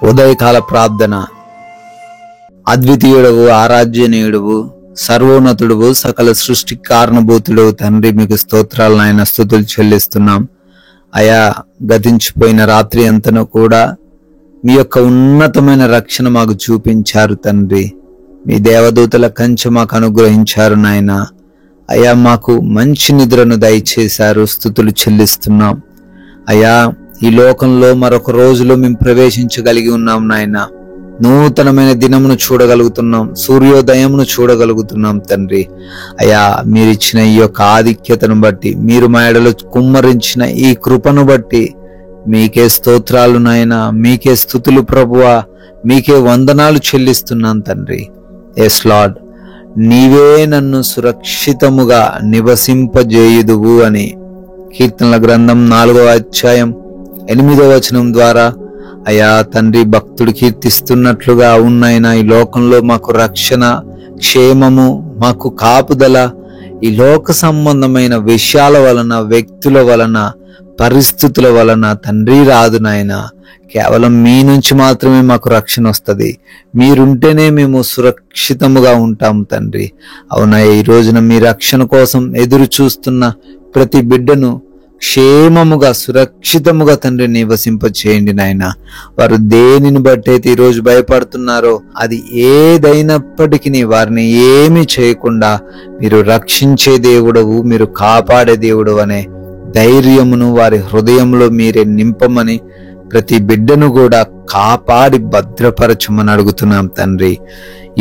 ఉదయకాల ప్రార్థన. అద్వితీయుడవు, ఆరాధ్యనీయుడవు, సర్వోన్నతుడవు, సకల సృష్టి కారణభూతుడవు తండ్రి, మీకు స్తోత్రాలు నాయన, స్తుతులు చెల్లిస్తున్నాం. అయా, గతించిపోయిన రాత్రి అంతను కూడా మీ యొక్క ఉన్నతమైన రక్షణ మాకు చూపించారు తండ్రి. మీ దేవదూతల కంచె మాకు అనుగ్రహించారు నాయన. అయా, మాకు మంచి నిద్రను దయచేశారు, స్తుతులు చెల్లిస్తున్నాం. అయా, ఈ లోకంలో మరొక రోజులో మేము ప్రవేశించగలిగి ఉన్నాం నాయన. నూతనమైన దినమును చూడగలుగుతున్నాం, సూర్యోదయమును చూడగలుగుతున్నాం తండ్రి. అయా, మీరిచ్చిన ఈ యొక్క ఆధిక్యతను బట్టి, మీరు మా ఎడలో కుమ్మరించిన ఈ కృపను బట్టి మీకే స్తోత్రాలు నాయన, మీకే స్తుతులు ప్రభువా, మీకే వందనాలు చెల్లిస్తున్నాను తండ్రి. ఎస్ లార్డ్, నీవే నన్ను సురక్షితముగా నివసింపజేయుదువు అని కీర్తనల గ్రంథం 4వ అధ్యాయం 8వ వచనం ద్వారా అయా తండ్రి భక్తుడు కీర్తిస్తున్నట్లుగా ఉన్నాయన, ఈ లోకంలో మాకు రక్షణ, క్షేమము, మాకు కాపుదల ఈ లోక సంబంధమైన విషయాల వలన, వ్యక్తుల వలన, పరిస్థితుల వలన తండ్రి రాదు నాయన. కేవలం మీ నుంచి మాత్రమే మాకు రక్షణ వస్తుంది. మీరుంటేనే మేము సురక్షితముగా ఉంటాం తండ్రి. అవునా, ఈ రోజున మీ రక్షణ కోసం ఎదురు చూస్తున్న ప్రతి బిడ్డను క్షేమముగా, సురక్షితముగా తండ్రి నివసింపచేయండి నాయన. వారు దేనిని బట్టి అయితే ఈరోజు భయపడుతున్నారో అది ఏదైనప్పటికీ వారిని ఏమీ చేయకుండా మీరు రక్షించే దేవుడవు, మీరు కాపాడే దేవుడు అనే ధైర్యమును వారి హృదయంలో మీరే నింపమని, ప్రతి బిడ్డను కూడా కాపాడి భద్రపరచమని అడుగుతున్నాం తండ్రి.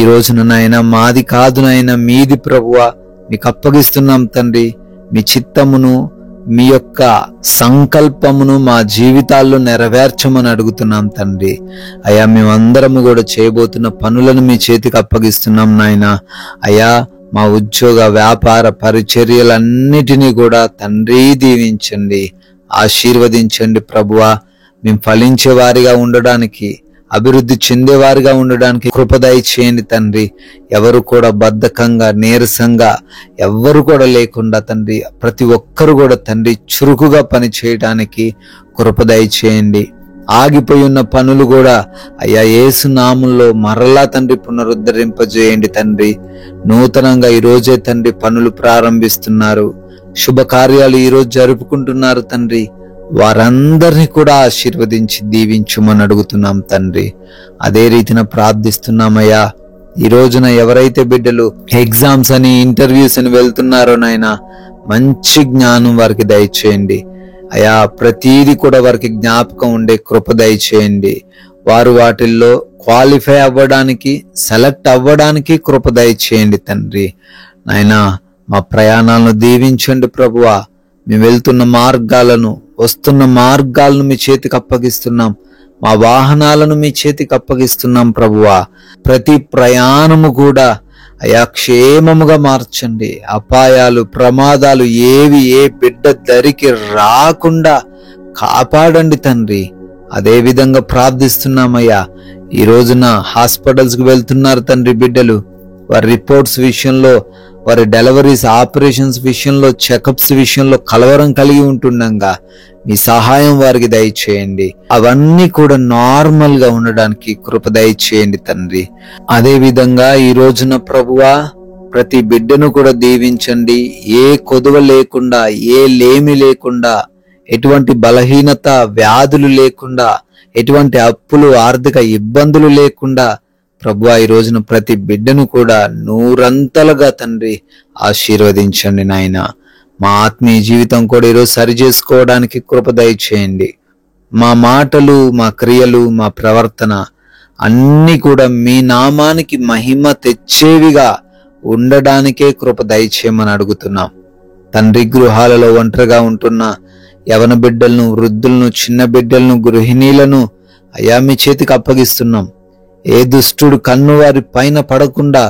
ఈ రోజున నాయన మాది కాదు నాయన, మీది ప్రభువా, మీకు అప్పగిస్తున్నాం తండ్రి. మీ చిత్తమును, మీ యొక్క సంకల్పమును మా జీవితాల్లో నెరవేర్చమని అడుగుతున్నాం తండ్రి. అయా, మేమందరము కూడా చేయబోతున్న పనులను మీ చేతికి అప్పగిస్తున్నాం నాయన. అయా, మా ఉద్యోగ, వ్యాపార, పరిచర్యలన్నిటినీ కూడా తండ్రి దీవించండి, ఆశీర్వదించండి ప్రభువా. మేము ఫలించే వారిగా ఉండడానికి, అభివృద్ధి చెందేవారిగా ఉండడానికి కృప దయచేయండి తండ్రి. ఎవరు కూడా బద్ధకంగా, నీరసంగా ఎవరు కూడా లేకుండా తండ్రి, ప్రతి ఒక్కరు కూడా తండ్రి చురుకుగా పని చేయడానికి కృప దయచేయండి. ఆగిపోయి ఉన్న పనులు కూడా అయ్యా యేసు నామములో మరలా తండ్రి పునరుద్ధరింపజేయండి తండ్రి. నూతనంగా ఈరోజే తండ్రి పనులు ప్రారంభిస్తున్నారు, శుభకార్యాలు ఈరోజు జరుపుకుంటున్నారు తండ్రి. వారందరినీ కూడా ఆశీర్వదించి దీవించుమని అడుగుతున్నాం తండ్రి. అదే రీతిన ప్రార్థిస్తున్నామయ్యా. ఈ రోజున ఎవరైతే బిడ్డలు ఎగ్జామ్స్ అని, ఇంటర్వ్యూస్ అని వెళ్తున్నారో నాయన, మంచి జ్ఞానం వారికి దయచేయండి అయా. ప్రతీది కూడా వారికి జ్ఞాపకం ఉండే కృప దయచేయండి. వారు వాటిల్లో క్వాలిఫై అవ్వడానికి, సెలెక్ట్ అవ్వడానికి కృప దయచేయండి తండ్రి. నాయనా, మా ప్రయాణాలను దీవించండి ప్రభువా. మేము వెళ్తున్న మార్గాలను, వస్తున్న మార్గాలను మీ చేతికి అప్పగిస్తున్నాం. మా వాహనాలను మీ చేతికి అప్పగిస్తున్నాం ప్రభువా. ప్రతి ప్రయాణము కూడా అయా క్షేమముగా మార్చండి. అపాయాలు, ప్రమాదాలు ఏవి ఏ బిడ్డ దరికి రాకుండా కాపాడండి తండ్రి. అదే విధంగా ప్రార్థిస్తున్నామయ్యా. ఈ రోజున హాస్పిటల్స్ కు వెళ్తున్నారు తండ్రి బిడ్డలు. వారి రిపోర్ట్స్ విషయంలో, వారి డెలివరీస్, ఆపరేషన్స్ విషయంలో, చెకప్స్ విషయంలో కలవరం కలిగి ఉంటుండగా మీ సహాయం వారికి దయచేయండి. అవన్నీ కూడా నార్మల్ గా ఉండడానికి కృప దయచేయండి తండ్రి. అదే విధంగా ఈ రోజున ప్రభువా ప్రతి బిడ్డను కూడా దీవించండి. ఏ కొదువ లేకుండా, ఏ లేమి లేకుండా, ఎటువంటి బలహీనత, వ్యాధులు లేకుండా, ఎటువంటి అప్పులు, ఆర్థిక ఇబ్బందులు లేకుండా ప్రభువా ఈ రోజున ప్రతి బిడ్డను కూడా నూరంతలుగా తండ్రి ఆశీర్వదించండి నాయన. మా ఆత్మీయ జీవితం కూడా ఈరోజు సరి చేసుకోవడానికి కృప దయచేయండి. మా మాటలు, మా క్రియలు, మా ప్రవర్తన అన్నీ కూడా మీ నామానికి మహిమ తెచ్చేవిగా ఉండడానికే కృప దయచేయమని అడుగుతున్నాం తండ్రి. గృహాలలో ఒంటరిగా ఉంటున్న యవన బిడ్డలను, వృద్ధులను, చిన్న బిడ్డలను, గృహిణీలను అయా మీ చేతికి అప్పగిస్తున్నాం. ఏ దుష్టుడు కన్ను వారి పైన పడకుండా,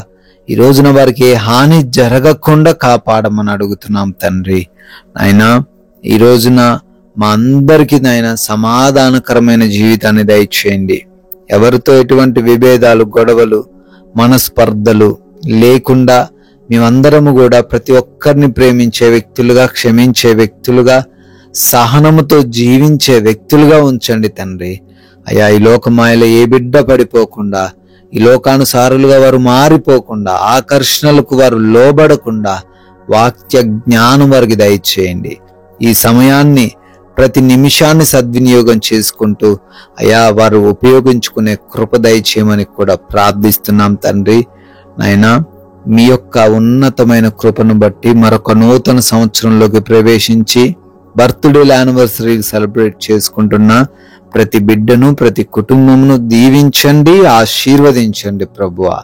ఈ రోజున వారికి ఏ హాని జరగకుండా కాపాడమని అడుగుతున్నాం తండ్రి. నాయనా, ఈ రోజున మా అందరికీ నాయన సమాధానకరమైన జీవితాన్ని దయచేయండి. ఎవరితో ఎటువంటి విభేదాలు, గొడవలు, మనస్పర్ధలు లేకుండా మేమందరము కూడా ప్రతి ఒక్కరిని ప్రేమించే వ్యక్తులుగా, క్షమించే వ్యక్తులుగా, సహనముతో జీవించే వ్యక్తులుగా ఉంచండి తండ్రి. అయ్యా, ఈ లోకమాయలో ఏ బిడ్డ పడిపోకుండా, ఈ లోకానుసారులుగా వారు మారిపోకుండా, ఆకర్షణలకు వారు లోబడకుండా వాక్య జ్ఞానం వారికి దయచేయండి. ఈ సమయాన్ని, ప్రతి నిమిషాన్ని సద్వినియోగం చేసుకుంటూ అయ్యా వారు ఉపయోగించుకునే కృప దయచేయమని కూడా ప్రార్థిస్తున్నాం తండ్రి. నాయనా, మీ యొక్క ఉన్నతమైన కృపను బట్టి మరొక నూతన సంవత్సరంలోకి ప్రవేశించి బర్త్డే యానివర్సరీ సెలబ్రేట్ చేసుకుంటున్న ప్రతి బిడ్డను, ప్రతి కుటుంబమును దీవించండి, ఆశీర్వదించండి ప్రభువా.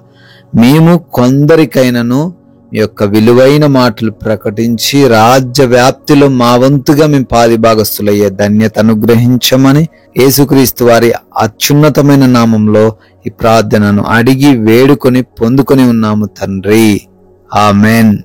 మేము కొందరికైనాను మీ యొక్క విలువైన మాటలు ప్రకటించి రాజ్య వ్యాప్తిలో మా వంతుగా మేము పాలిభాగస్తులయ్యే ధన్యత అనుగ్రహించమని యేసుక్రీస్తు వారి అత్యున్నతమైన నామంలో ఈ ప్రార్థనను అడిగి వేడుకొని పొందుకొని ఉన్నాము తండ్రి. ఆమెన్.